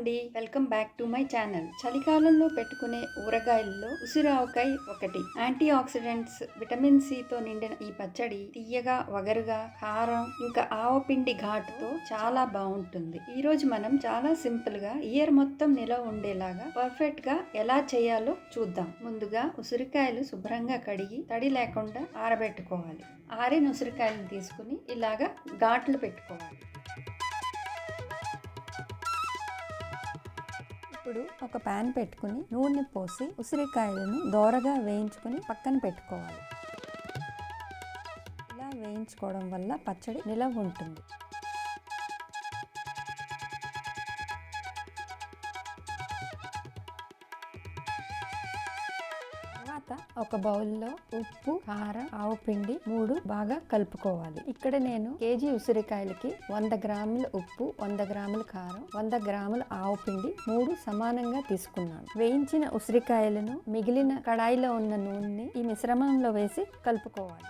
అండి, welcome back to my channel. చలికాలంలో పెట్టుకునే ఊరగాయల్లో ఉసిరావకాయ ఒకటి. యాంటీ ఆక్సిడెంట్స్, విటమిన్ సి తో నిండిన ఈ పచ్చడి తీయగా, వగరుగా, కారం ఇంకా ఆవపిండి ఘాటుతో చాలా బాగుంటుంది. ఈ రోజు మనం చాలా సింపుల్ గా ఇయర్ మొత్తం నిలవ ఉండేలాగా పర్ఫెక్ట్ గా ఎలా చేయాలో చూద్దాం. ముందుగా ఉసిరికాయలు శుభ్రంగా కడిగి తడి లేకుండా ఆరబెట్టుకోవాలి. ఆరిన ఉసిరికాయలు తీసుకుని ఇలాగా ఘాట్లు పెట్టుకోవాలి. ఇప్పుడు ఒక ప్యాన్ పెట్టుకుని నూనె పోసి ఉసిరికాయలను దోరగా వేయించుకుని పక్కన పెట్టుకోవాలి. ఇలా వేయించుకోవడం వల్ల పచ్చడి నిలవ ఉంటుంది. తర్వాత ఒక బౌల్లో ఉప్పు, కారం, ఆవపిండి 3 బాగా కలుపుకోవాలి. ఇక్కడ నేను కేజీ ఉసిరికాయలకి 100 గ్రాముల ఉప్పు, 100 గ్రాముల కారం, 100 గ్రాముల ఆవపిండి 3 సమానంగా తీసుకున్నాను. వేయించిన ఉసిరికాయలను మిగిలిన కడాయిలో ఉన్న నూనెని ఈ మిశ్రమంలో వేసి కలుపుకోవాలి.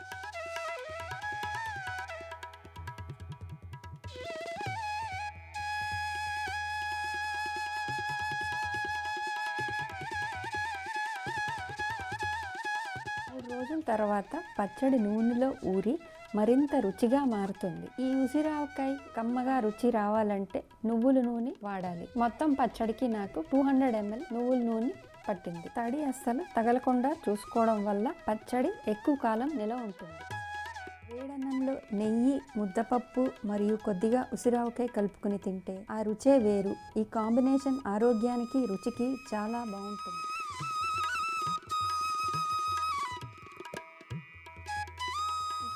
రోజుల తర్వాత పచ్చడి నూనెలో ఊరి మరింత రుచిగా మారుతుంది. ఈ ఉసిరావకాయ కమ్మగా రుచి రావాలంటే నువ్వుల నూనె వాడాలి. మొత్తం పచ్చడికి నాకు 200 ml నువ్వుల నూనె పట్టింది. తడి అస్సలు తగలకుండా చూసుకోవడం వల్ల పచ్చడి ఎక్కువ కాలం నిలవ ఉంటుంది. వేడన్నంలో నెయ్యి, ముద్దపప్పు మరియు కొద్దిగా ఉసిరావకాయ కలుపుకొని తింటే ఆ రుచే వేరు. ఈ కాంబినేషన్ ఆరోగ్యానికి, రుచికి చాలా బాగుంటుంది.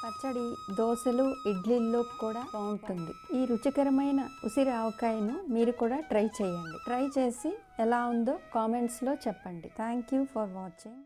పచ్చడి దోశలు, ఇడ్లీల్లో కూడా బాగుంటుంది. ఈ రుచికరమైన ఉసిరి ఆవకాయను మీరు కూడా ట్రై చేయండి. ట్రై చేసి ఎలా ఉందో కామెంట్స్లో చెప్పండి. Thank you for watching.